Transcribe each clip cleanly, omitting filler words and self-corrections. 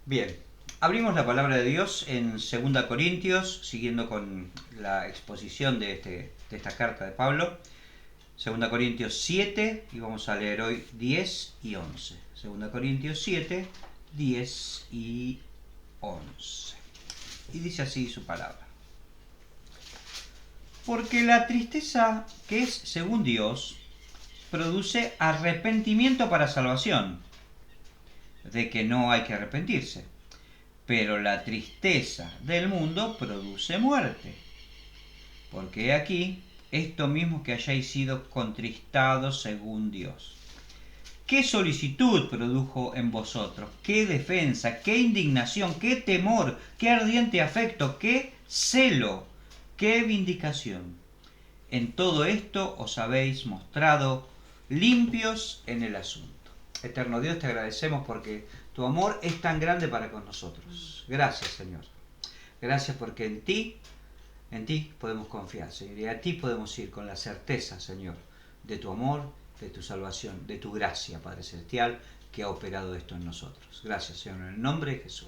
Bien, abrimos la palabra de Dios en 2 Corintios, siguiendo con la exposición de esta carta de Pablo. 2 Corintios 7, y vamos a leer hoy 10 y 11. 2 Corintios 7, 10 y 11. Y dice así su palabra. Porque la tristeza que es según Dios produce arrepentimiento para salvación, de que no hay que arrepentirse. Pero la tristeza del mundo produce muerte. Porque he aquí, esto mismo que hayáis sido contristados según Dios. ¿Qué solicitud produjo en vosotros? ¿Qué defensa? ¿Qué indignación? ¿Qué temor? ¿Qué ardiente afecto? ¿Qué celo? ¿Qué vindicación? En todo esto os habéis mostrado limpios en el asunto. Eterno Dios, te agradecemos porque tu amor es tan grande para con nosotros. Gracias, Señor. Gracias porque en ti podemos confiar, Señor. Y a ti podemos ir con la certeza, Señor, de tu amor, de tu salvación, de tu gracia, Padre Celestial, que ha operado esto en nosotros. Gracias, Señor, en el nombre de Jesús.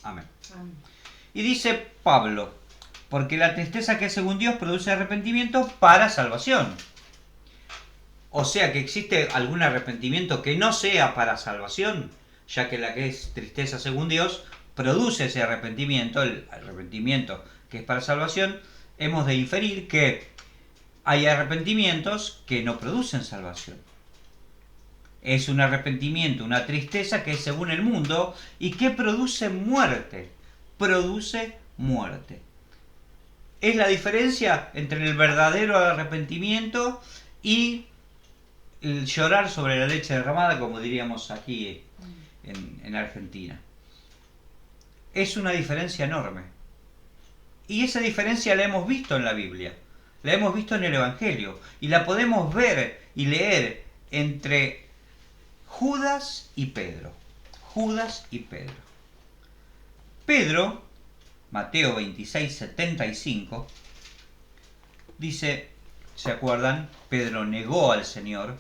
Amén. Amén. Y dice Pablo, porque la tristeza que es según Dios produce arrepentimiento para salvación. O sea que existe algún arrepentimiento que no sea para salvación, ya que la que es tristeza según Dios produce ese arrepentimiento, el arrepentimiento que es para salvación. Hemos de inferir que hay arrepentimientos que no producen salvación. Es un arrepentimiento, una tristeza que es según el mundo y que produce muerte. Produce muerte. Es la diferencia entre el verdadero arrepentimiento y el llorar sobre la leche derramada, como diríamos aquí en Argentina. Es una diferencia enorme. Y esa diferencia la hemos visto en la Biblia, la hemos visto en el Evangelio, y la podemos ver y leer entre Judas y Pedro. Judas y Pedro. Pedro, Mateo 26, 75, dice, ¿se acuerdan? Pedro negó al Señor.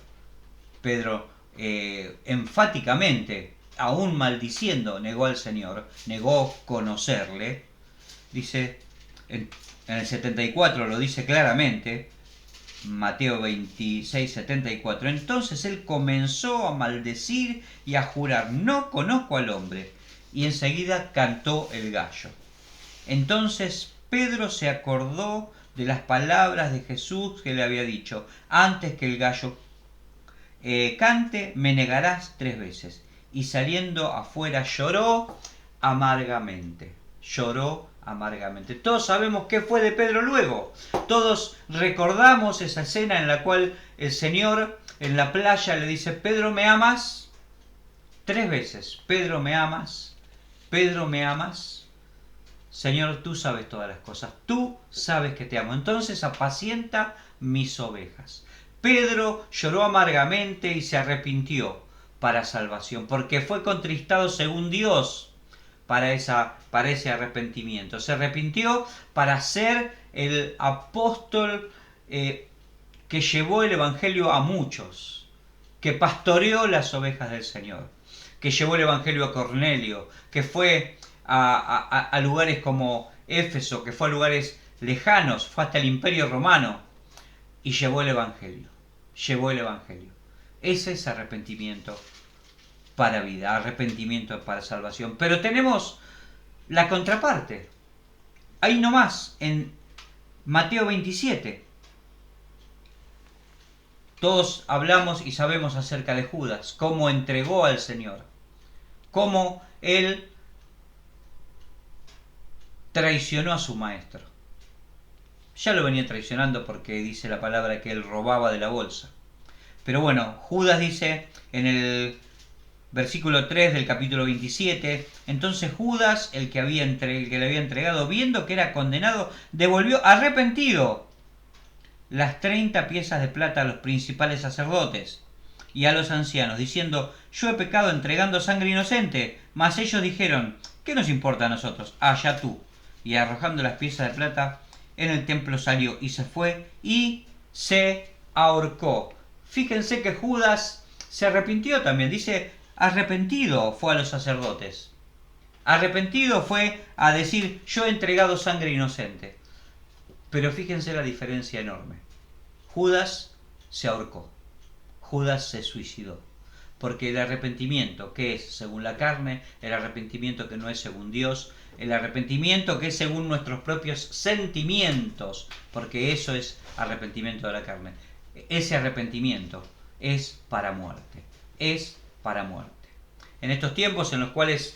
Pedro enfáticamente, aún maldiciendo, negó al Señor, negó conocerle. Dice, en el 74 lo dice claramente, Mateo 26, 74, entonces él comenzó a maldecir y a jurar, no conozco al hombre, y enseguida cantó el gallo. Entonces Pedro se acordó de las palabras de Jesús que le había dicho, antes que el gallo cante, me negarás 3 veces. Y saliendo afuera lloró amargamente. Lloró amargamente. Todos sabemos qué fue de Pedro luego. Todos recordamos esa escena en la cual el Señor en la playa le dice, Pedro, ¿me amas? 3 veces. Pedro, ¿me amas? Pedro, ¿me amas? Señor, tú sabes todas las cosas. Tú sabes que te amo. Entonces apacienta mis ovejas. Pedro lloró amargamente y se arrepintió para salvación, porque fue contristado según Dios para ese arrepentimiento. Se arrepintió para ser el apóstol que llevó el Evangelio a muchos, que pastoreó las ovejas del Señor, que llevó el Evangelio a Cornelio, que fue a lugares como Éfeso, que fue a lugares lejanos, fue hasta el Imperio Romano, y llevó el Evangelio. Llevó el Evangelio. Ese es arrepentimiento para vida, arrepentimiento para salvación. Pero tenemos la contraparte. Ahí nomás, en Mateo 27. Todos hablamos y sabemos acerca de Judas, cómo entregó al Señor, cómo él traicionó a su maestro. Ya lo venía traicionando porque dice la palabra que él robaba de la bolsa. Pero bueno, Judas dice en el versículo 3 del capítulo 27, entonces Judas, el que le había entregado, viendo que era condenado, devolvió arrepentido las 30 piezas de plata a los principales sacerdotes y a los ancianos, diciendo, yo he pecado entregando sangre inocente. Mas ellos dijeron, ¿qué nos importa a nosotros? Allá tú. Y arrojando las piezas de plata, en el templo salió y se fue y se ahorcó. Fíjense que Judas se arrepintió también. Dice, arrepentido fue a los sacerdotes. Arrepentido fue a decir, yo he entregado sangre inocente. Pero fíjense la diferencia enorme. Judas se ahorcó. Judas se suicidó. Porque el arrepentimiento que es según la carne, el arrepentimiento que no es según Dios, el arrepentimiento que es según nuestros propios sentimientos, porque eso es arrepentimiento de la carne, ese arrepentimiento es para muerte. Es para muerte. En estos tiempos en los cuales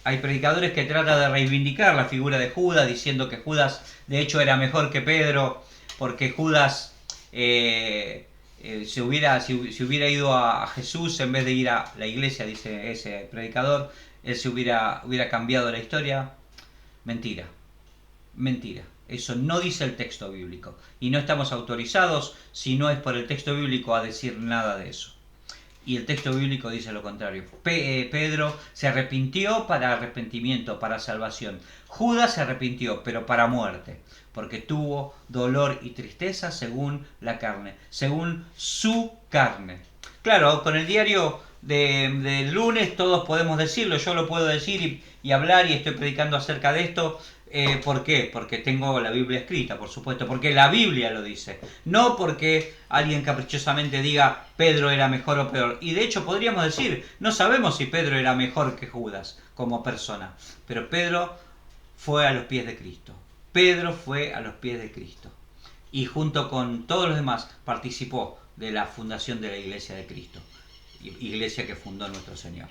hay predicadores que tratan de reivindicar la figura de Judas, diciendo que Judas de hecho era mejor que Pedro, porque Judas si hubiera ido a Jesús en vez de ir a la iglesia, dice ese predicador, él se hubiera cambiado la historia. Mentira. Mentira. Eso no dice el texto bíblico. Y no estamos autorizados, si no es por el texto bíblico, a decir nada de eso. Y el texto bíblico dice lo contrario. Pedro se arrepintió para arrepentimiento, para salvación. Judas se arrepintió, pero para muerte, porque tuvo dolor y tristeza según la carne, según su carne. Claro, con el diario del lunes todos podemos decirlo, yo lo puedo decir y hablar y estoy predicando acerca de esto. ¿Por qué? Porque tengo la Biblia escrita, por supuesto, porque la Biblia lo dice. No porque alguien caprichosamente diga Pedro era mejor o peor. Y de hecho podríamos decir, no sabemos si Pedro era mejor que Judas como persona, pero Pedro fue a los pies de Cristo. Pedro fue a los pies de Cristo. Y junto con todos los demás participó de la fundación de la Iglesia de Cristo. Iglesia que fundó nuestro Señor.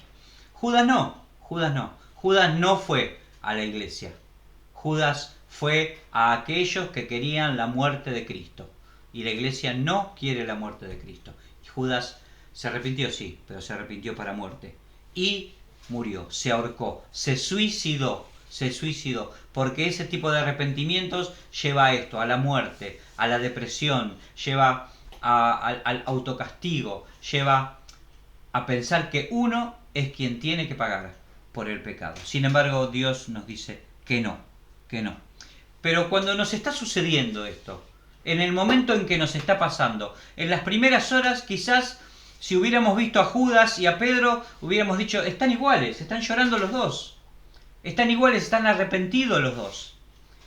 Judas no. Judas no fue a la iglesia. Judas fue a aquellos que querían la muerte de Cristo. Y la iglesia no quiere la muerte de Cristo. Y Judas se arrepintió, sí, pero se arrepintió para muerte. Y murió, se ahorcó, se suicidó, porque ese tipo de arrepentimientos lleva a esto, a la muerte, a la depresión, lleva al autocastigo, lleva a pensar que uno es quien tiene que pagar por el pecado. Sin embargo, Dios nos dice que no. Pero cuando nos está sucediendo esto, en el momento en que nos está pasando, en las primeras horas quizás si hubiéramos visto a Judas y a Pedro, hubiéramos dicho, están iguales, están llorando los dos. Están iguales, están arrepentidos los dos.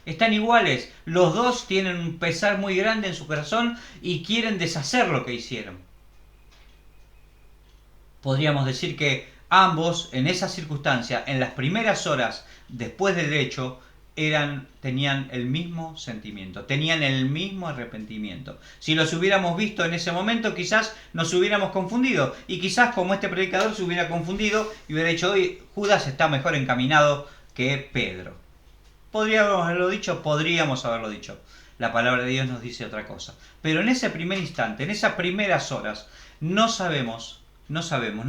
Están iguales, los dos tienen un pesar muy grande en su corazón y quieren deshacer lo que hicieron. Podríamos decir que ambos, en esa circunstancia, en las primeras horas después del hecho, tenían el mismo sentimiento, tenían el mismo arrepentimiento. Si los hubiéramos visto en ese momento, quizás nos hubiéramos confundido. Y quizás como este predicador se hubiera confundido y hubiera dicho, hoy Judas está mejor encaminado que Pedro. Podríamos haberlo dicho. La palabra de Dios nos dice otra cosa. Pero en ese primer instante, en esas primeras horas, no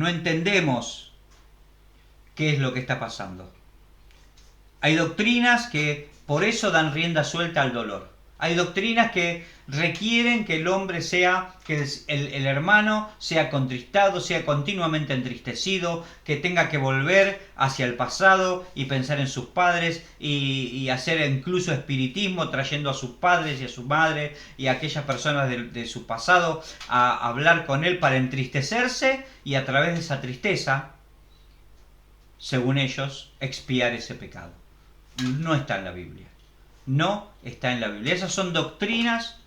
entendemos qué es lo que está pasando. Hay doctrinas que por eso dan rienda suelta al dolor. Hay doctrinas que requieren que el hombre que el hermano sea contristado, sea continuamente entristecido, que tenga que volver hacia el pasado y pensar en sus padres y hacer incluso espiritismo trayendo a sus padres y a su madre y a aquellas personas de su pasado a hablar con él para entristecerse y a través de esa tristeza, según ellos, expiar ese pecado. No está en la Biblia. No está en la Biblia. Esas son doctrinas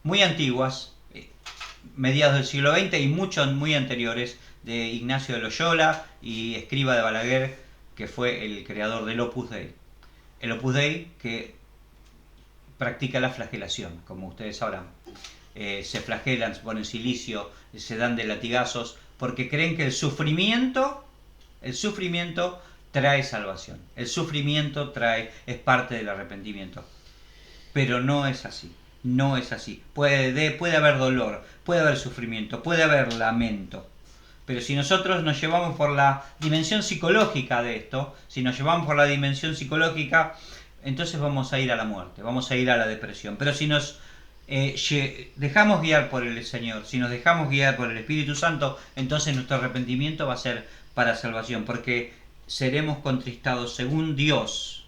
muy antiguas, mediados del siglo XX y muchos muy anteriores, de Ignacio de Loyola y Escriba de Balaguer, que fue el creador del Opus Dei. El Opus Dei que practica la flagelación, como ustedes sabrán. Se flagelan, se ponen silicio, se dan de latigazos, porque creen que el sufrimiento trae salvación. El sufrimiento es parte del arrepentimiento. Pero no es así. No es así. Puede haber dolor, puede haber sufrimiento, puede haber lamento. Pero si nosotros nos llevamos por la dimensión psicológica de esto, entonces vamos a ir a la muerte, vamos a ir a la depresión. Pero si nos dejamos guiar por el Señor, si nos dejamos guiar por el Espíritu Santo, entonces nuestro arrepentimiento va a ser para salvación, porque seremos contristados según Dios,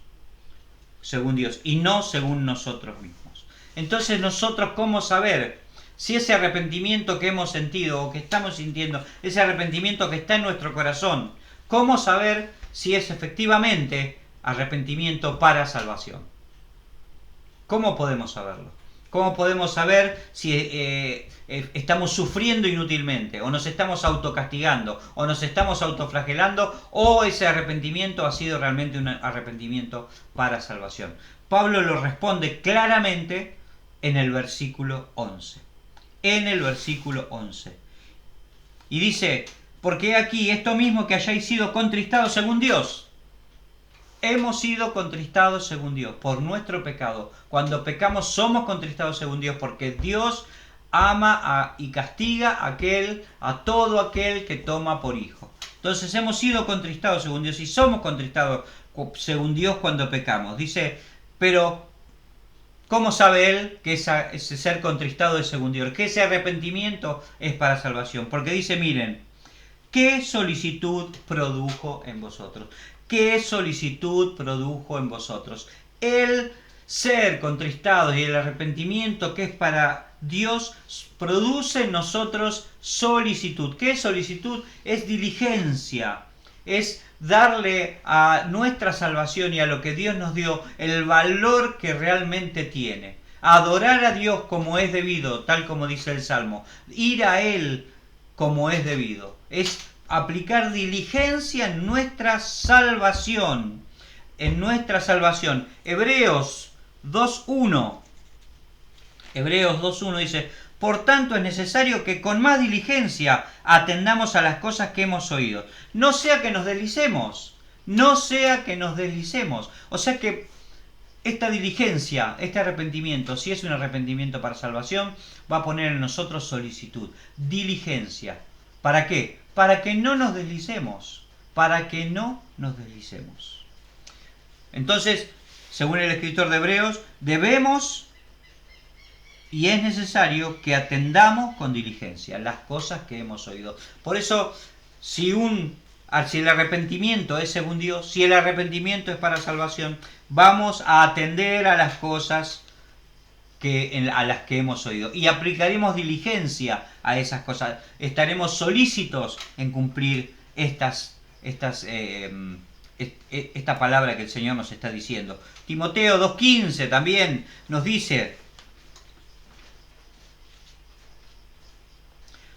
y no según nosotros mismos. Entonces nosotros, ¿cómo saber si ese arrepentimiento que hemos sentido o que estamos sintiendo, ese arrepentimiento que está en nuestro corazón, ¿Cómo saber si es efectivamente arrepentimiento para salvación? ¿Cómo podemos saberlo? ¿Cómo podemos saber si estamos sufriendo inútilmente, o nos estamos autocastigando, o nos estamos autoflagelando, o ese arrepentimiento ha sido realmente un arrepentimiento para salvación? Pablo lo responde claramente en el versículo 11. En el versículo 11. Y dice, porque aquí esto mismo que hayáis sido contristados según Dios. Hemos sido contristados según Dios por nuestro pecado. Cuando pecamos somos contristados según Dios, porque Dios ama y castiga a todo aquel que toma por hijo. Entonces hemos sido contristados según Dios y somos contristados según Dios cuando pecamos. Dice, pero ¿cómo sabe él que ese ser contristado es según Dios? Que ese arrepentimiento es para salvación. Porque dice, miren, ¿qué solicitud produjo en vosotros? ¿Qué solicitud produjo en vosotros? El ser contristados y el arrepentimiento que es para Dios produce en nosotros solicitud. ¿Qué es solicitud? Es diligencia. Es darle a nuestra salvación y a lo que Dios nos dio el valor que realmente tiene. Adorar a Dios como es debido, tal como dice el Salmo. Ir a Él como es debido. Es aplicar diligencia en nuestra salvación. En nuestra salvación. Hebreos 2.1. Hebreos 2.1 dice, por tanto es necesario que con más diligencia atendamos a las cosas que hemos oído. No sea que nos deslicemos. No sea que nos deslicemos. O sea que esta diligencia, este arrepentimiento, si es un arrepentimiento para salvación, va a poner en nosotros solicitud, diligencia. ¿Para qué? Para que no nos deslicemos. Para que no nos deslicemos. Entonces, según el escritor de Hebreos, debemos y es necesario que atendamos con diligencia las cosas que hemos oído. Por eso, si el arrepentimiento es según Dios, si el arrepentimiento es para salvación, vamos a atender a las cosas a las que hemos oído y aplicaremos diligencia a esas cosas. Estaremos solícitos en cumplir esta palabra que el Señor nos está diciendo. Timoteo 2.15 también nos dice,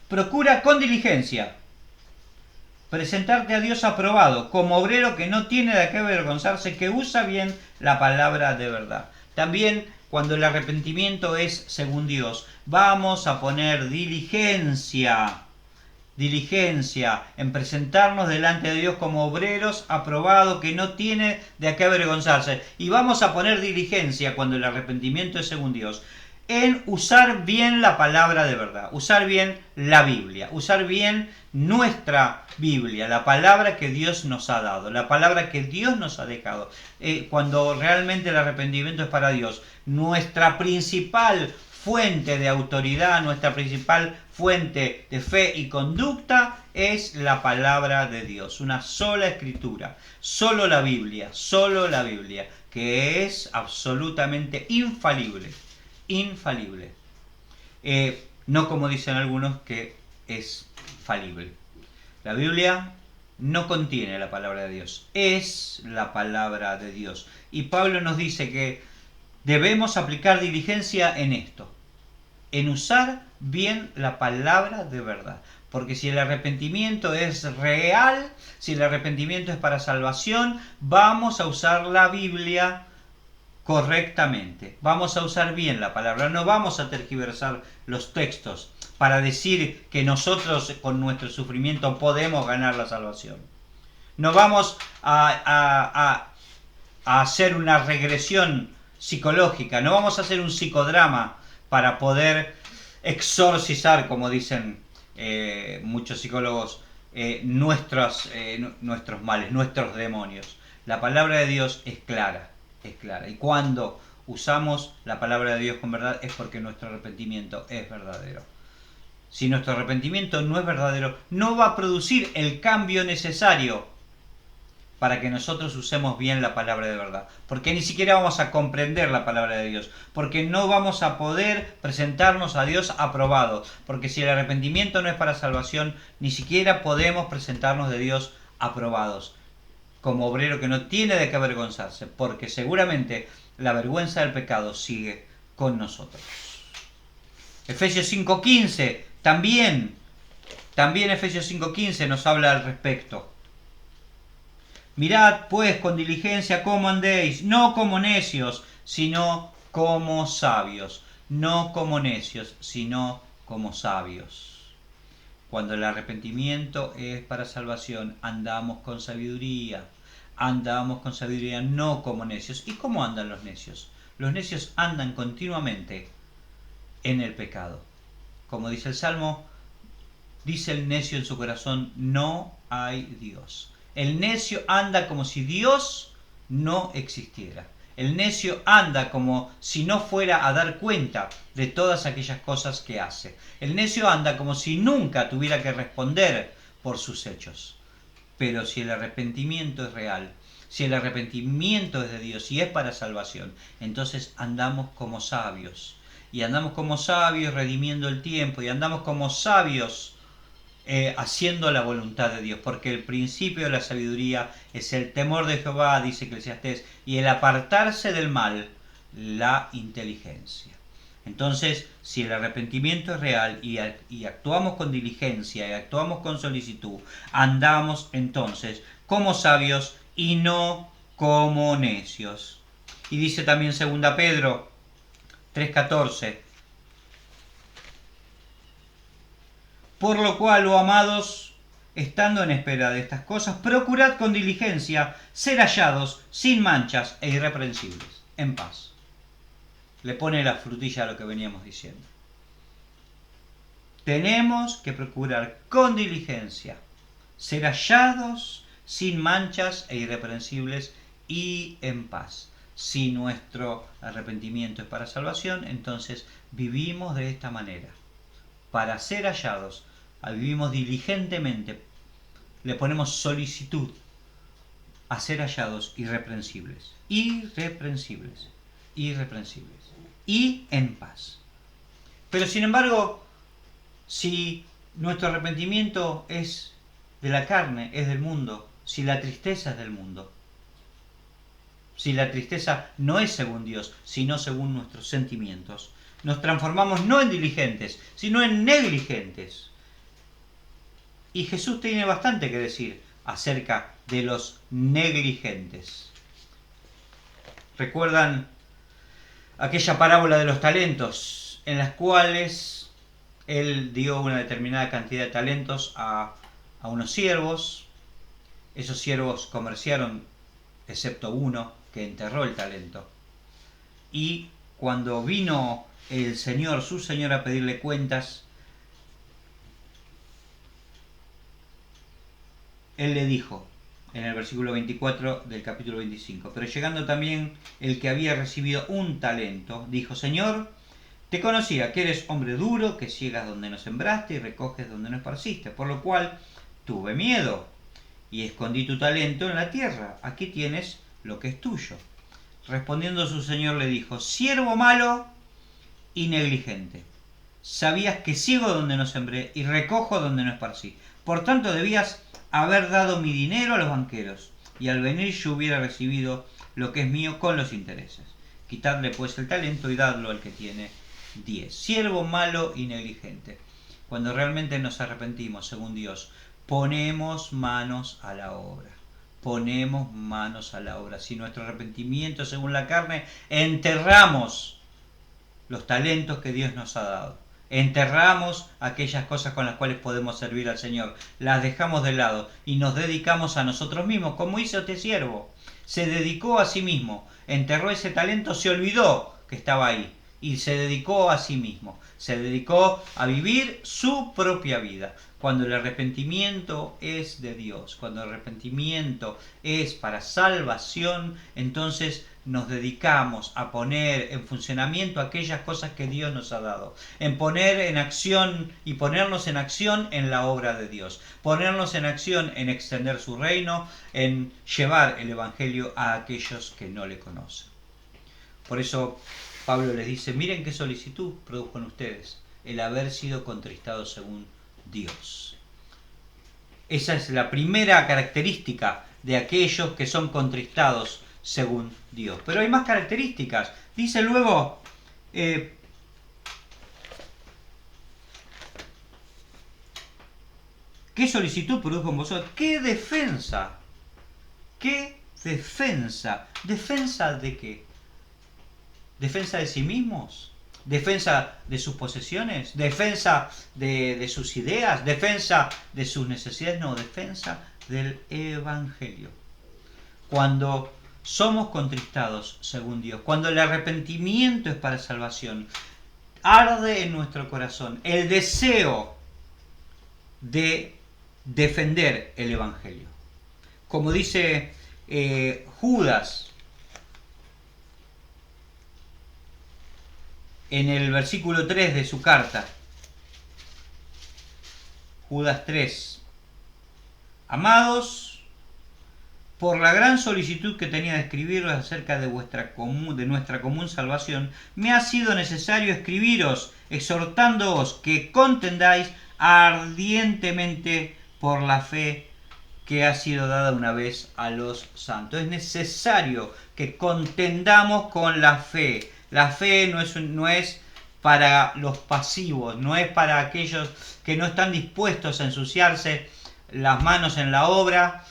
procura con diligencia presentarte a Dios aprobado, como obrero que no tiene de qué avergonzarse, que usa bien la palabra de verdad. También, cuando el arrepentimiento es según Dios, vamos a poner diligencia en presentarnos delante de Dios como obreros aprobados, que no tiene de qué avergonzarse. Y vamos a poner diligencia, cuando el arrepentimiento es según Dios, en usar bien la palabra de verdad, usar bien la Biblia, usar bien nuestra Biblia, la palabra que Dios nos ha dado, la palabra que Dios nos ha dejado. Cuando realmente el arrepentimiento es para Dios, nuestra principal fuente de autoridad, nuestra principal fuente de fe y conducta es la palabra de Dios, una sola escritura, solo la Biblia, que es absolutamente infalible. No como dicen algunos que es falible. La Biblia no contiene la palabra de Dios, es la palabra de Dios. Y Pablo nos dice que debemos aplicar diligencia en esto, en usar bien la palabra de verdad. Porque si el arrepentimiento es real, si el arrepentimiento es para salvación, vamos a usar la Biblia correctamente. Vamos a usar bien la palabra, no vamos a tergiversar los textos para decir que nosotros con nuestro sufrimiento podemos ganar la salvación. No vamos a hacer una regresión psicológica, no vamos a hacer un psicodrama para poder exorcizar, como dicen muchos psicólogos, nuestros males, nuestros demonios. La palabra de Dios es clara. Y cuando usamos la palabra de Dios con verdad es porque nuestro arrepentimiento es verdadero. Si nuestro arrepentimiento no es verdadero, no va a producir el cambio necesario para que nosotros usemos bien la palabra de verdad. Porque ni siquiera vamos a comprender la palabra de Dios. Porque no vamos a poder presentarnos a Dios aprobados. Porque si el arrepentimiento no es para salvación, ni siquiera podemos presentarnos de Dios aprobados, como obrero que no tiene de qué avergonzarse, porque seguramente la vergüenza del pecado sigue con nosotros. Efesios 5:15, también Efesios 5:15 nos habla al respecto. Mirad pues con diligencia cómo andéis, no como necios, sino como sabios. No como necios, sino como sabios. Cuando el arrepentimiento es para salvación, andamos con sabiduría. Andamos con sabiduría, no como necios. ¿Y cómo andan los necios? Los necios andan continuamente en el pecado. Como dice el Salmo, dice el necio en su corazón, no hay Dios. El necio anda como si Dios no existiera. El necio anda como si no fuera a dar cuenta de todas aquellas cosas que hace. El necio anda como si nunca tuviera que responder por sus hechos. Pero si el arrepentimiento es real, si el arrepentimiento es de Dios y es para salvación, entonces andamos como sabios. Y andamos como sabios redimiendo el tiempo. Y andamos como sabios haciendo la voluntad de Dios, porque el principio de la sabiduría es el temor de Jehová, dice Eclesiastés, y el apartarse del mal, la inteligencia. Entonces, si el arrepentimiento es real y actuamos con diligencia y actuamos con solicitud, andamos entonces como sabios y no como necios. Y dice también 2 Pedro 3:14, por lo cual, oh amados, estando en espera de estas cosas, procurad con diligencia ser hallados sin manchas e irreprensibles, en paz. Le pone la frutilla a lo que veníamos diciendo. Tenemos que procurar con diligencia ser hallados sin manchas e irreprensibles y en paz. Si nuestro arrepentimiento es para salvación, entonces vivimos de esta manera. Para ser hallados, vivimos diligentemente, le ponemos solicitud a ser hallados irreprensibles, irreprensibles, irreprensibles y en paz. Pero sin embargo, si nuestro arrepentimiento es de la carne, es del mundo, si la tristeza es del mundo, si la tristeza no es según Dios, sino según nuestros sentimientos, nos transformamos no en diligentes, sino en negligentes. Y Jesús tiene bastante que decir acerca de los negligentes. ¿Recuerdan aquella parábola de los talentos en las cuales él dio una determinada cantidad de talentos a unos siervos? Esos siervos comerciaron, excepto uno que enterró el talento. Y cuando vino el Señor, su Señor, a pedirle cuentas, él le dijo, en el versículo 24 del capítulo 25, pero llegando también el que había recibido un talento, dijo, Señor, te conocía que eres hombre duro, que ciegas donde no sembraste y recoges donde no esparciste, por lo cual tuve miedo y escondí tu talento en la tierra. Aquí tienes lo que es tuyo. Respondiendo su señor le dijo, siervo malo y negligente. Sabías que ciego donde no sembré y recojo donde no esparcí. Por tanto debías haber dado mi dinero a los banqueros, y al venir yo hubiera recibido lo que es mío con los intereses. Quitadle pues el talento y dadlo al que tiene 10. Siervo malo y negligente. Cuando realmente nos arrepentimos, según Dios, ponemos manos a la obra. Ponemos manos a la obra. Si nuestro arrepentimiento, según la carne, enterramos los talentos que Dios nos ha dado. Enterramos aquellas cosas con las cuales podemos servir al Señor. Las dejamos de lado y nos dedicamos a nosotros mismos, como hizo este siervo. Se dedicó a sí mismo. Enterró ese talento, se olvidó que estaba ahí. Y se dedicó a sí mismo. Se dedicó a vivir su propia vida. Cuando el arrepentimiento es de Dios, cuando el arrepentimiento es para salvación, entonces nos dedicamos a poner en funcionamiento aquellas cosas que Dios nos ha dado, en poner en acción y ponernos en acción en la obra de Dios, ponernos en acción en extender su reino, en llevar el Evangelio a aquellos que no le conocen. Por eso Pablo les dice, miren qué solicitud produjo en ustedes el haber sido contristados según Dios. Esa es la primera característica de aquellos que son contristados según Dios. Pero hay más características. Dice luego, ¿qué solicitud produjo en vosotros? ¿Qué defensa? ¿Qué defensa? ¿Defensa de qué? ¿Defensa de sí mismos? ¿Defensa de sus posesiones? ¿Defensa de sus ideas? ¿Defensa de sus necesidades? No, defensa del Evangelio. Cuando somos contristados según Dios, cuando el arrepentimiento es para salvación, arde en nuestro corazón el deseo de defender el Evangelio. Como dice Judas en el versículo 3 de su carta, Judas 3, amados, por la gran solicitud que tenía de escribiros acerca de nuestra común salvación, me ha sido necesario escribiros, exhortándoos que contendáis ardientemente por la fe que ha sido dada una vez a los santos. Es necesario que contendamos con la fe. La fe no es para los pasivos, no es para aquellos que no están dispuestos a ensuciarse las manos en la obra,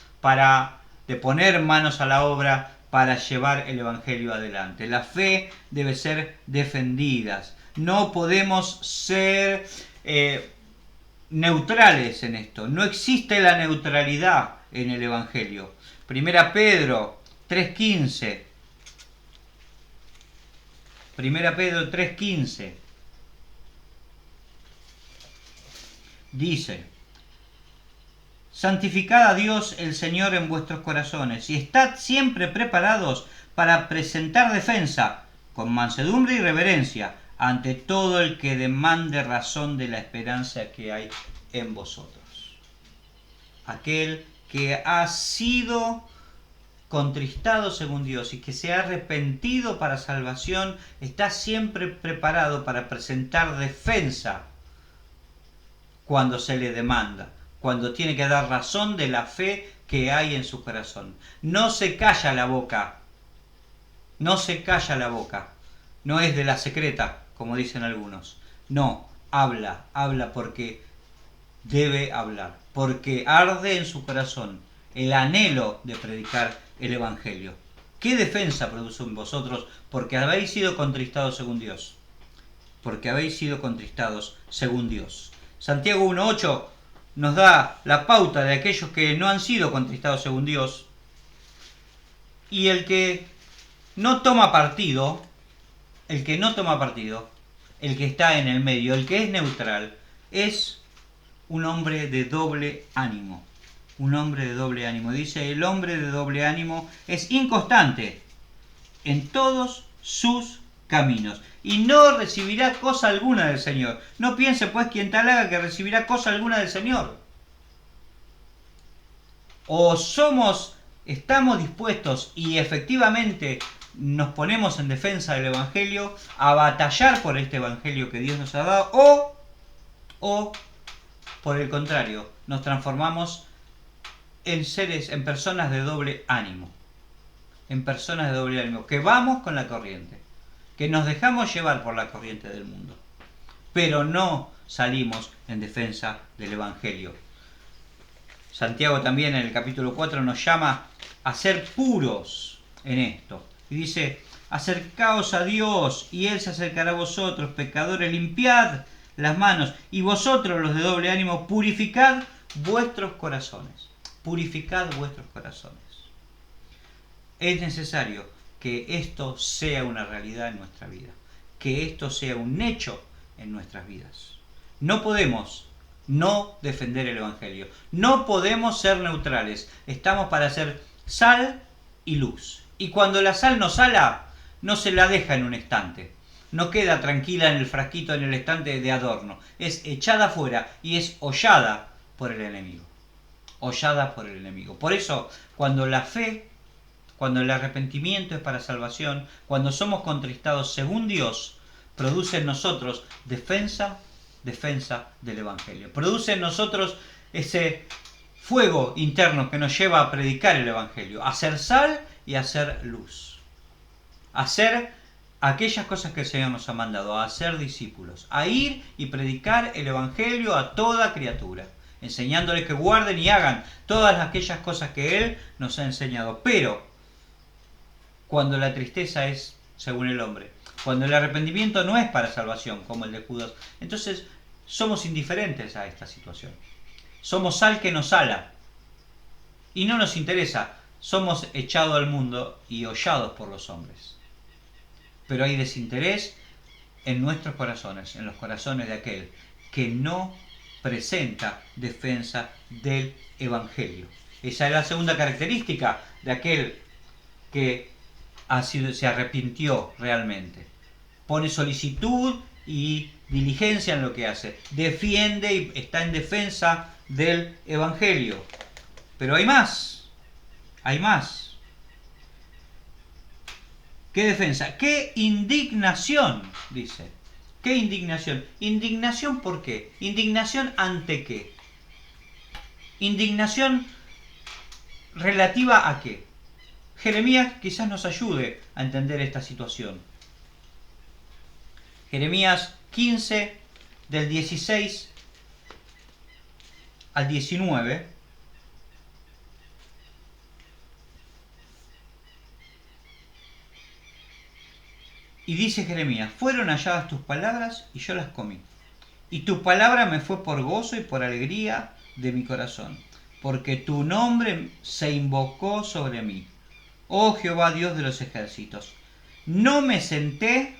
de poner manos a la obra para llevar el Evangelio adelante. La fe debe ser defendida. No podemos ser neutrales en esto. No existe la neutralidad en el Evangelio. Primera Pedro 3:15. Primera Pedro 3:15. Dice: santificad a Dios el Señor en vuestros corazones y estad siempre preparados para presentar defensa con mansedumbre y reverencia ante todo el que demande razón de la esperanza que hay en vosotros. Aquel que ha sido contristado según Dios y que se ha arrepentido para salvación está siempre preparado para presentar defensa cuando se le demanda, cuando tiene que dar razón de la fe que hay en su corazón. No se calla la boca, no se calla la boca, no es de la secreta, como dicen algunos. No, habla porque debe hablar, porque arde en su corazón el anhelo de predicar el Evangelio. ¿Qué defensa produce en vosotros? Porque habéis sido contristados según Dios. Porque habéis sido contristados según Dios. Santiago 1:8 nos da la pauta de aquellos que no han sido contristados según Dios. Y el que no toma partido, el que está en el medio, el que es neutral, es un hombre de doble ánimo. Un hombre de doble ánimo. Dice, el hombre de doble ánimo es inconstante en todos sus caminos y no recibirá cosa alguna del Señor. No piense pues quien tal haga que recibirá cosa alguna del Señor. O estamos dispuestos y efectivamente nos ponemos en defensa del Evangelio, a batallar por este Evangelio que Dios nos ha dado, o por el contrario, nos transformamos en personas de doble ánimo. En personas de doble ánimo, que vamos con la corriente, que nos dejamos llevar por la corriente del mundo, pero no salimos en defensa del Evangelio. Santiago también en el capítulo 4 nos llama a ser puros en esto. Y dice, acercaos a Dios y Él se acercará a vosotros, pecadores, limpiad las manos. Y vosotros, los de doble ánimo, purificad vuestros corazones. Purificad vuestros corazones. Es necesario que esto sea una realidad en nuestra vida. Que esto sea un hecho en nuestras vidas. No podemos no defender el Evangelio. No podemos ser neutrales. Estamos para ser sal y luz. Y cuando la sal no sala, no se la deja en un estante. No queda tranquila en el frasquito, en el estante de adorno. Es echada afuera y es hollada por el enemigo. Hollada por el enemigo. Por eso, cuando la fe, cuando el arrepentimiento es para salvación, cuando somos contristados según Dios, produce en nosotros defensa del Evangelio. Produce en nosotros ese fuego interno que nos lleva a predicar el Evangelio, a ser sal y a ser luz. A hacer aquellas cosas que el Señor nos ha mandado, a ser discípulos, a ir y predicar el Evangelio a toda criatura, enseñándoles que guarden y hagan todas aquellas cosas que Él nos ha enseñado. Pero cuando la tristeza es según el hombre, cuando el arrepentimiento no es para salvación, como el de Judas, entonces somos indiferentes a esta situación. Somos sal que nos sala y no nos interesa. Somos echados al mundo y hollados por los hombres. Pero hay desinterés en nuestros corazones, en los corazones de aquel que no presenta defensa del Evangelio. Esa es la segunda característica de aquel que se arrepintió realmente. Pone solicitud y diligencia en lo que hace. Defiende y está en defensa del Evangelio. Pero hay más. Hay más. ¿Qué defensa? ¡Qué indignación! Dice. ¿Qué indignación? ¿Indignación por qué? ¿Indignación ante qué? ¿Indignación relativa a qué? Jeremías quizás nos ayude a entender esta situación. Jeremías 15, del 16 al 19. Y dice Jeremías: fueron halladas tus palabras y yo las comí. Y tu palabra me fue por gozo y por alegría de mi corazón, porque tu nombre se invocó sobre mí. Oh Jehová, Dios de los ejércitos, no me senté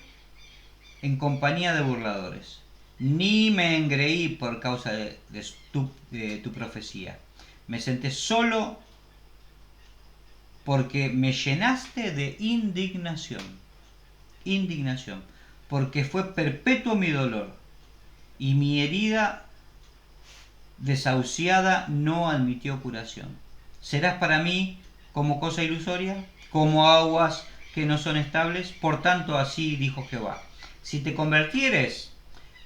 en compañía de burladores, ni me engreí por causa de tu profecía. Me senté solo porque me llenaste de indignación. Indignación, porque fue perpetuo mi dolor, y mi herida desahuciada no admitió curación. ¿Serás para mí como cosa ilusoria, como aguas que no son estables? Por tanto, así dijo Jehová: si te convirtieres,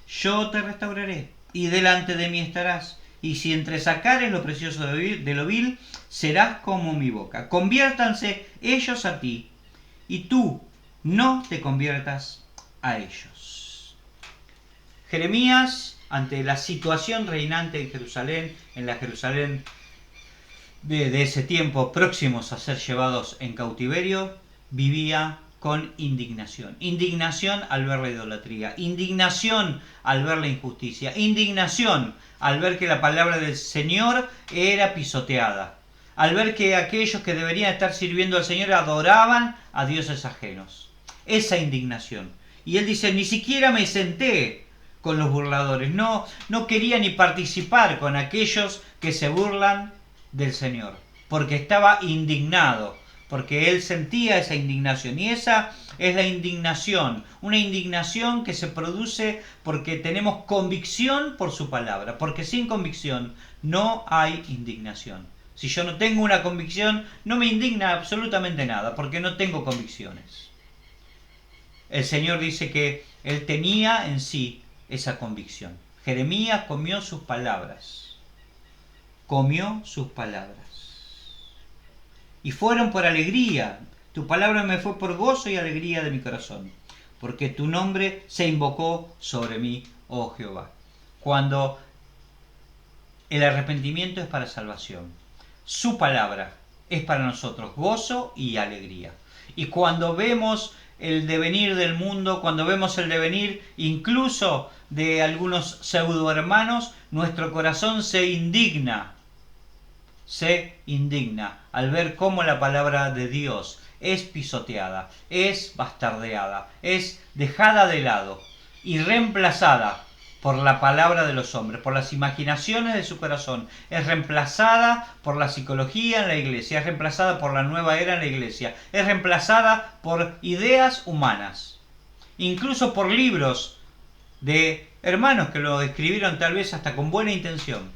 yo te restauraré, y delante de mí estarás, y si entresacares lo precioso de lo vil, serás como mi boca. Conviértanse ellos a ti, y tú no te conviertas a ellos. Jeremías, ante la situación reinante en Jerusalén, en la Jerusalén de ese tiempo, próximos a ser llevados en cautiverio, vivía con indignación. Indignación al ver la idolatría, indignación al ver la injusticia, indignación al ver que la palabra del Señor era pisoteada, al ver que aquellos que deberían estar sirviendo al Señor adoraban a dioses ajenos. Esa indignación. Y él dice: ni siquiera me senté con los burladores, no quería ni participar con aquellos que se burlan del Señor, porque estaba indignado, porque él sentía esa indignación. Y esa es la indignación, una indignación que se produce porque tenemos convicción por su palabra, porque sin convicción no hay indignación. Si yo no tengo una convicción, no me indigna absolutamente nada, porque no tengo convicciones. El Señor dice que él tenía en sí esa convicción. Jeremías comió sus palabras. Comió sus palabras. Y fueron por alegría. Tu palabra me fue por gozo y alegría de mi corazón, porque tu nombre se invocó sobre mí, oh Jehová. Cuando el arrepentimiento es para salvación, su palabra es para nosotros gozo y alegría. Y cuando vemos el devenir del mundo, cuando vemos el devenir incluso de algunos pseudohermanos, nuestro corazón se indigna al ver cómo la palabra de Dios es pisoteada, es bastardeada, es dejada de lado y reemplazada por la palabra de los hombres, por las imaginaciones de su corazón. Es reemplazada por la psicología en la iglesia, es reemplazada por la nueva era en la iglesia, es reemplazada por ideas humanas, incluso por libros de hermanos que lo escribieron tal vez hasta con buena intención.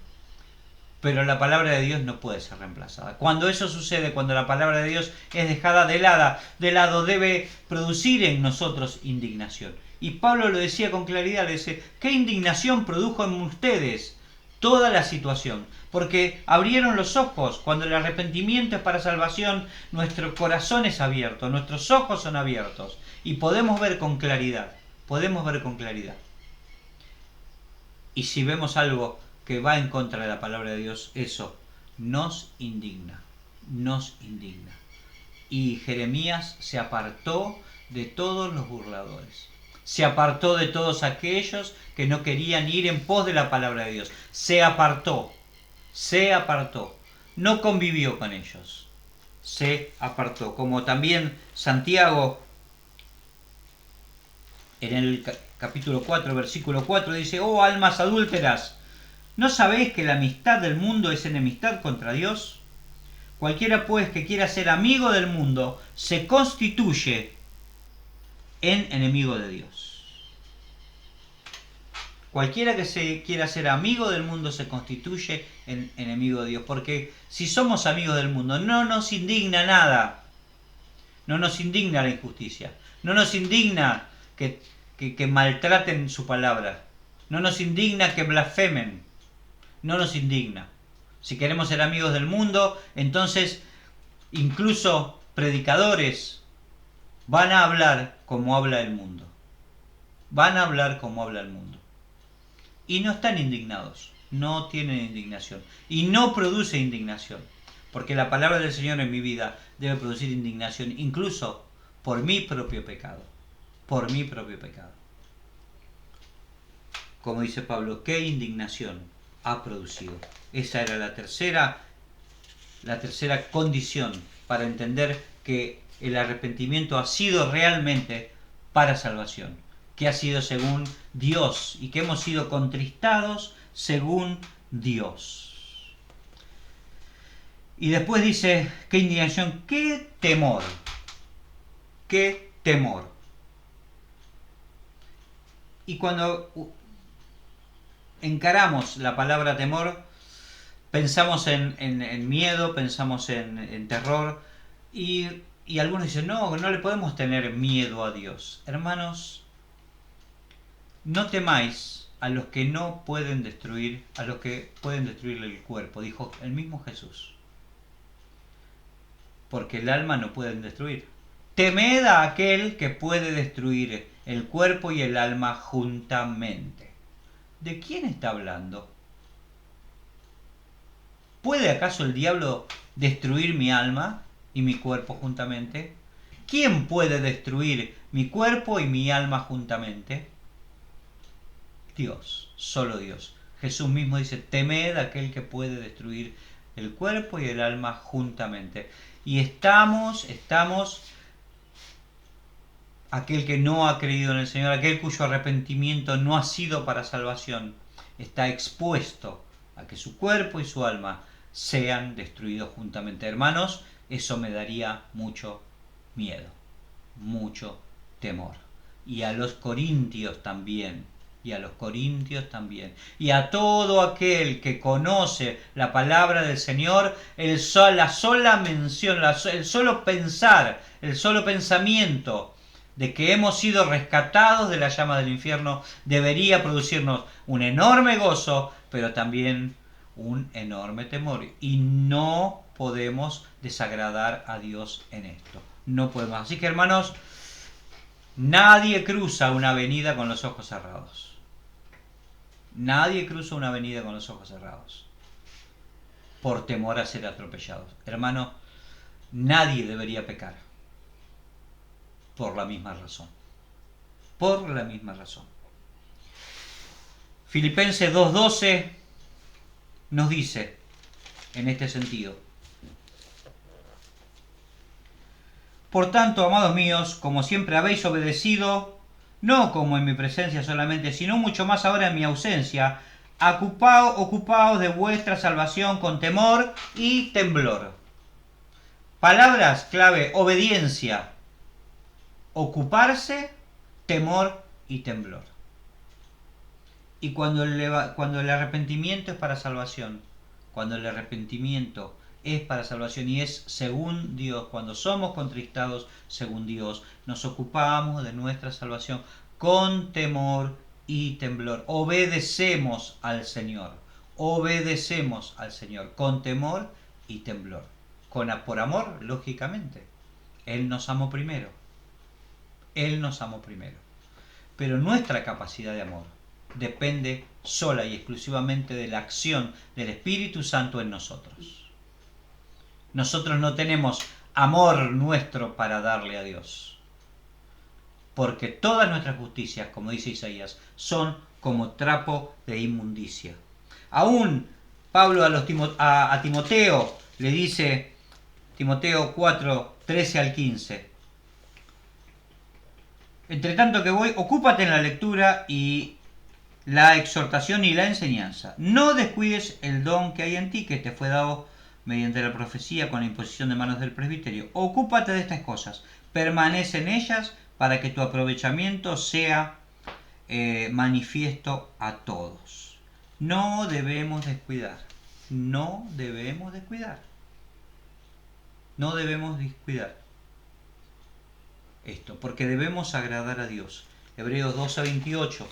Pero la palabra de Dios no puede ser reemplazada. Cuando eso sucede, cuando la palabra de Dios es dejada de lado, debe producir en nosotros indignación. Y Pablo lo decía con claridad, le dice: ¿qué indignación produjo en ustedes toda la situación, porque abrieron los ojos. Cuando el arrepentimiento es para salvación, nuestro corazón es abierto, nuestros ojos son abiertos y podemos ver con claridad, podemos ver con claridad. Y si vemos algo que va en contra de la palabra de Dios, eso nos indigna, nos indigna. Y Jeremías se apartó de todos los burladores. Se apartó de todos aquellos que no querían ir en pos de la palabra de Dios. Se apartó. No convivió con ellos. Se apartó. Como también Santiago, en el capítulo 4, versículo 4, dice: oh almas adúlteras, ¿no sabéis que la amistad del mundo es enemistad contra Dios? Cualquiera pues que quiera ser amigo del mundo se constituye en enemigo de Dios. Cualquiera que se quiera ser amigo del mundo se constituye en enemigo de Dios. Porque si somos amigos del mundo, no nos indigna nada. No nos indigna la injusticia. No nos indigna que maltraten su palabra. No nos indigna que blasfemen. No nos indigna. Si queremos ser amigos del mundo, entonces incluso predicadores van a hablar como habla el mundo. Van a hablar como habla el mundo. Y no están indignados. No tienen indignación. Y no produce indignación. Porque la palabra del Señor en mi vida debe producir indignación, incluso por mi propio pecado. Por mi propio pecado. Como dice Pablo, ¿qué indignación ha producido? Esa era la tercera condición para entender que el arrepentimiento ha sido realmente para salvación, que ha sido según Dios y que hemos sido contristados según Dios. Y después dice, qué indignación, qué temor, qué temor. Y cuando encaramos la palabra temor, pensamos en miedo, pensamos en terror, y algunos dicen, no le podemos tener miedo a Dios. Hermanos, no temáis a los que no pueden destruir, a los que pueden destruir el cuerpo, dijo el mismo Jesús. Porque el alma no pueden destruir. Temed a aquel que puede destruir el cuerpo y el alma juntamente. ¿De quién está hablando? ¿Puede acaso el diablo destruir mi alma y mi cuerpo juntamente? ¿Quién puede destruir mi cuerpo y mi alma juntamente? Dios, solo Dios. Jesús mismo dice, temed a aquel que puede destruir el cuerpo y el alma juntamente. Y estamos, aquel que no ha creído en el Señor, aquel cuyo arrepentimiento no ha sido para salvación, está expuesto a que su cuerpo y su alma sean destruidos juntamente. Hermanos, eso me daría mucho miedo, mucho temor. Y a los corintios también, y a todo aquel que conoce la palabra del Señor, la sola mención, el solo pensar, el solo pensamiento de que hemos sido rescatados de la llama del infierno debería producirnos un enorme gozo, pero también un enorme temor. Y no podemos desagradar a Dios en esto. No podemos. Así que, hermanos, nadie cruza una avenida con los ojos cerrados. Nadie cruza una avenida con los ojos cerrados por temor a ser atropellados. Hermano, nadie debería pecar por la misma razón. Por la misma razón. Filipenses 2:12 nos dice en este sentido: por tanto, amados míos, como siempre habéis obedecido, no como en mi presencia solamente, sino mucho más ahora en mi ausencia, ocupaos de vuestra salvación con temor y temblor. Palabras clave: obediencia, ocuparse, temor y temblor. Y cuando el arrepentimiento es para salvación, cuando el arrepentimiento es para salvación y es según Dios, cuando somos contristados según Dios, nos ocupamos de nuestra salvación con temor y temblor. Obedecemos al Señor. obedecemos al Señor con temor y temblor. Por amor, lógicamente. Él nos amó primero. Él nos amó primero. Pero nuestra capacidad de amor depende sola y exclusivamente de la acción del Espíritu Santo en nosotros. Nosotros no tenemos amor nuestro para darle a Dios. Porque todas nuestras justicias, como dice Isaías, son como trapo de inmundicia. Aún Pablo a Timoteo le dice, Timoteo 4, 13 al 15, entre tanto que voy, ocúpate en la lectura y la exhortación y la enseñanza. No descuides el don que hay en ti, que te fue dado mediante la profecía con la imposición de manos del presbiterio. Ocúpate de estas cosas, permanece en ellas para que tu aprovechamiento sea manifiesto a todos. No debemos descuidar. No debemos descuidar. No debemos descuidar esto, porque debemos agradar a Dios. Hebreos 12:28.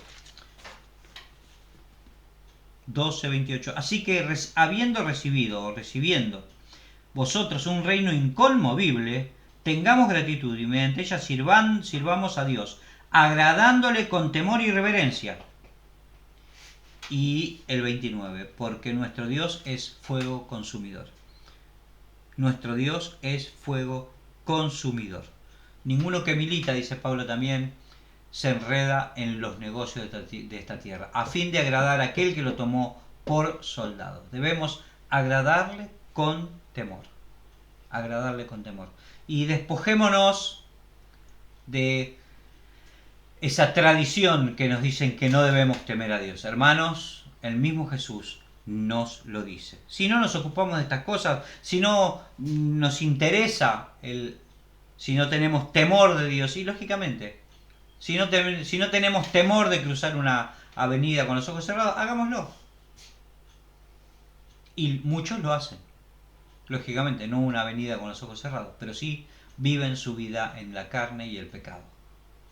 12:28. Así que habiendo recibido o recibiendo vosotros un reino inconmovible, tengamos gratitud y mediante ella sirvamos a Dios, agradándole con temor y reverencia. Y el 29, porque nuestro Dios es fuego consumidor. Nuestro Dios es fuego consumidor. Ninguno que milita, dice Pablo también, se enreda en los negocios de esta tierra, a fin de agradar a aquel que lo tomó por soldado. Debemos agradarle con temor. Agradarle con temor. Y despojémonos de esa tradición que nos dicen que no debemos temer a Dios. Hermanos, el mismo Jesús nos lo dice. Si no nos ocupamos de estas cosas, si no nos interesa, si no tenemos temor de Dios, y lógicamente, si no tenemos temor de cruzar una avenida con los ojos cerrados, hagámoslo. Y muchos lo hacen. Lógicamente, no una avenida con los ojos cerrados, pero sí viven su vida en la carne y el pecado.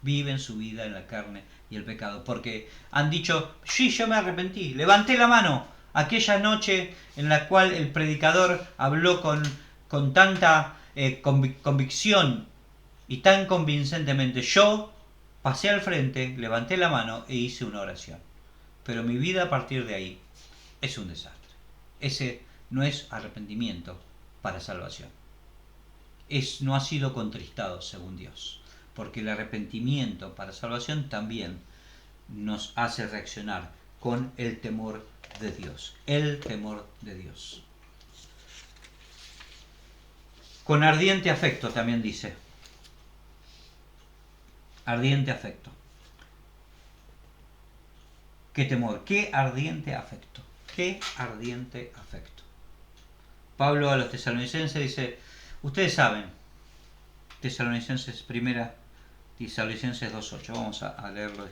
Viven su vida en la carne y el pecado. Porque han dicho, sí, yo me arrepentí, levanté la mano. Aquella noche en la cual el predicador habló con tanta convicción y tan convincentemente, yo pasé al frente, levanté la mano e hice una oración. Pero mi vida a partir de ahí es un desastre. Ese no es arrepentimiento para salvación. No ha sido contristado según Dios. Porque el arrepentimiento para salvación también nos hace reaccionar con el temor de Dios. El temor de Dios. Con ardiente afecto también dice. Ardiente afecto. Qué temor, qué ardiente afecto. Qué ardiente afecto. Pablo a los tesalonicenses dice, ustedes saben, Tesalonicenses 2:8, vamos a leerlo,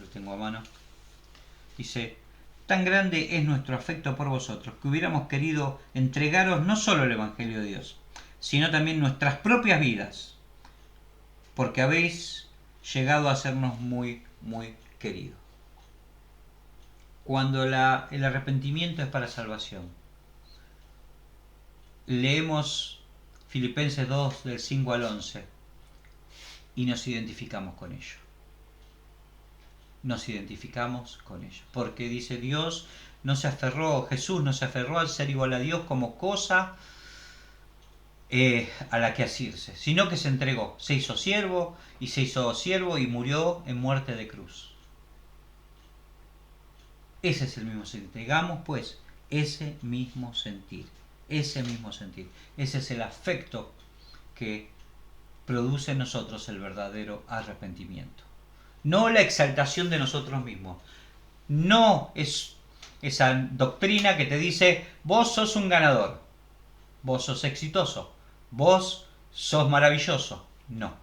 lo tengo a mano. Dice, tan grande es nuestro afecto por vosotros que hubiéramos querido entregaros no solo el Evangelio de Dios, sino también nuestras propias vidas, porque habéis llegado a sernos muy, muy queridos. Cuando el arrepentimiento es para salvación, leemos Filipenses 2 del 5 al 11 y nos identificamos con ello. Nos identificamos con ello. Porque dice Jesús no se aferró al ser igual a Dios como cosa a la que asirse, sino que se entregó, se hizo siervo y murió en muerte de cruz. Ese es el mismo sentir. Tengamos pues ese mismo sentir. Ese es el afecto que produce en nosotros el verdadero arrepentimiento. No la exaltación de nosotros mismos. No es esa doctrina que te dice, vos sos un ganador, vos sos exitoso, vos sos maravilloso. No.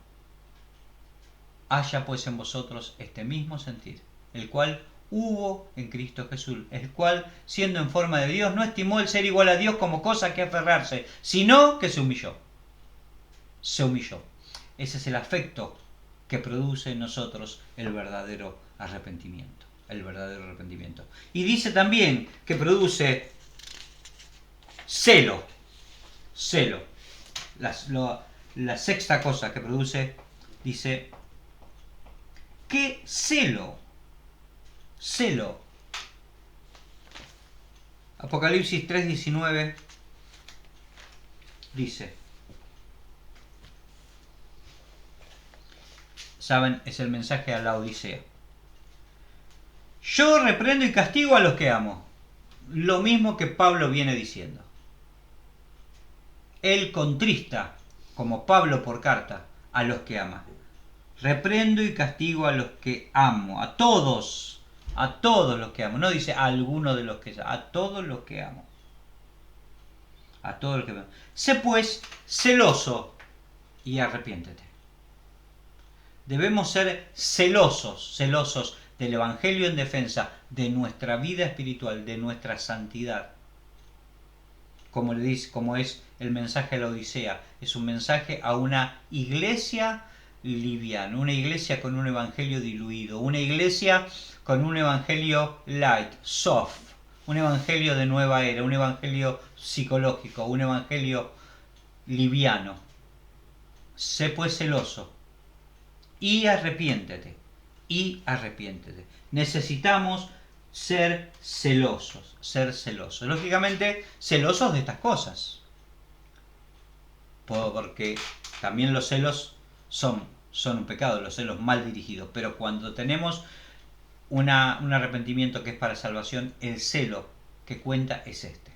Haya pues en vosotros este mismo sentir, el cual hubo en Cristo Jesús, el cual, siendo en forma de Dios, no estimó el ser igual a Dios como cosa que aferrarse, sino que se humilló. Se humilló. Ese es el afecto que produce en nosotros el verdadero arrepentimiento. el verdadero arrepentimiento. Y dice también que produce celo. Celo. La sexta cosa que produce, dice, ¿qué celo? Celo. Apocalipsis 3:19 dice, saben, es el mensaje a la Odisea. Yo reprendo y castigo a los que amo. Lo mismo que Pablo viene diciendo. Él contrista, como Pablo por carta, a los que ama. Reprendo y castigo a los que amo, a todos los que amo. No dice a alguno de los que amo, a todos los que amo. A todos los que amo. Sé pues celoso y arrepiéntete. Debemos ser celosos del Evangelio en defensa de nuestra vida espiritual, de nuestra santidad. Como le dice, como es el mensaje a la Odisea, es un mensaje a una iglesia liviana, una iglesia con un evangelio diluido, una iglesia con un evangelio light, soft, un evangelio de nueva era, un evangelio psicológico, un evangelio liviano. Sé pues celoso y arrepiéntete, Necesitamos ser celosos. Lógicamente, celosos de estas cosas. Porque también los celos son un pecado, los celos mal dirigidos. Pero cuando tenemos un arrepentimiento que es para salvación, el celo que cuenta es este.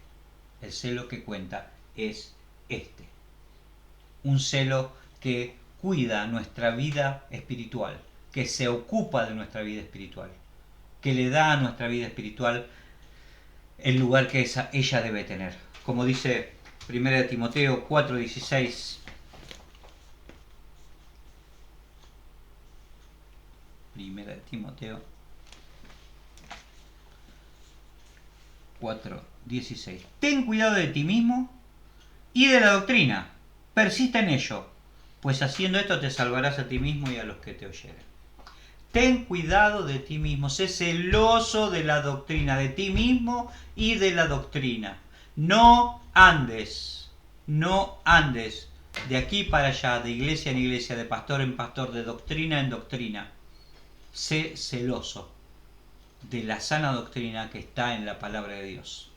El celo que cuenta es este. Un celo que cuida nuestra vida espiritual, que se ocupa de nuestra vida espiritual, que le da a nuestra vida espiritual el lugar que ella debe tener. Como dice 1 Timoteo 4:16. 1 Timoteo 4:16. Ten cuidado de ti mismo y de la doctrina. Persiste en ello, pues haciendo esto te salvarás a ti mismo y a los que te oyeren. Ten cuidado de ti mismo, sé celoso de la doctrina, de ti mismo y de la doctrina. No andes de aquí para allá, de iglesia en iglesia, de pastor en pastor, de doctrina en doctrina. Sé celoso de la sana doctrina que está en la palabra de Dios.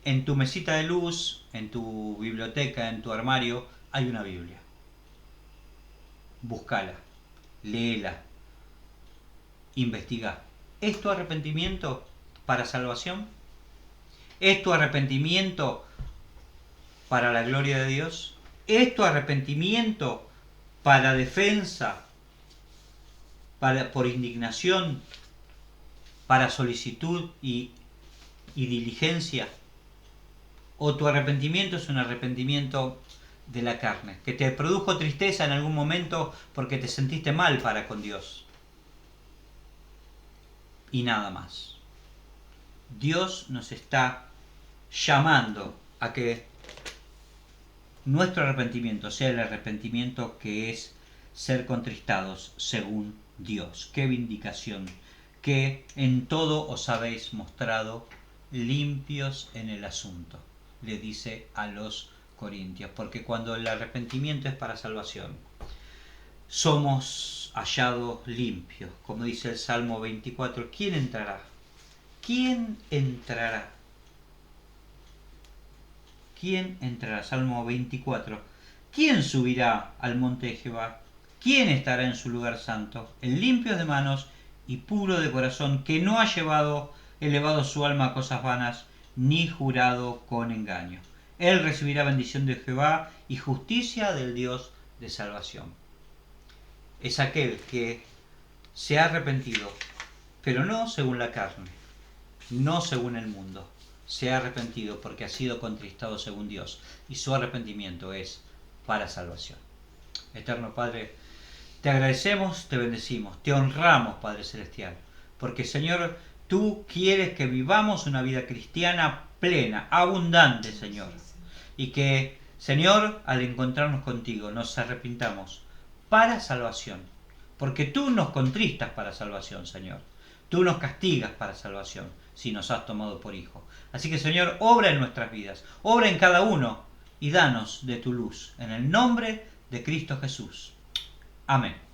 En tu mesita de luz, en tu biblioteca, en tu armario, hay una Biblia. Búscala, léela, investiga. ¿Es tu arrepentimiento para salvación? ¿Es tu arrepentimiento para la gloria de Dios? ¿Es tu arrepentimiento para defensa, por indignación, para solicitud y diligencia? ¿O tu arrepentimiento es un arrepentimiento de la carne, que te produjo tristeza en algún momento porque te sentiste mal para con Dios? Y nada más. Dios nos está llamando a que nuestro arrepentimiento sea el arrepentimiento que es ser contristados según Dios. ¡Qué vindicación! Que en todo os habéis mostrado limpios en el asunto, le dice a los corintios, porque cuando el arrepentimiento es para salvación, somos hallados limpios, como dice el Salmo 24. ¿Quién entrará? ¿Quién entrará? ¿Quién entrará? Salmo 24. ¿Quién subirá al monte de Jehová? ¿Quién estará en su lugar santo? El limpio de manos y puro de corazón, que no ha elevado su alma a cosas vanas, ni jurado con engaño. Él recibirá bendición de Jehová y justicia del Dios de salvación. Es aquel que se ha arrepentido, pero no según la carne, no según el mundo. Se ha arrepentido porque ha sido contristado según Dios, y su arrepentimiento es para salvación. Eterno Padre, te agradecemos, te bendecimos, te honramos, Padre Celestial, porque Señor, tú quieres que vivamos una vida cristiana plena, abundante, Señor, y que, Señor, al encontrarnos contigo, nos arrepintamos para salvación, porque tú nos contristas para salvación, Señor. Tú nos castigas para salvación si nos has tomado por hijo. Así que, Señor, obra en nuestras vidas, obra en cada uno y danos de tu luz. En el nombre de Cristo Jesús. Amén.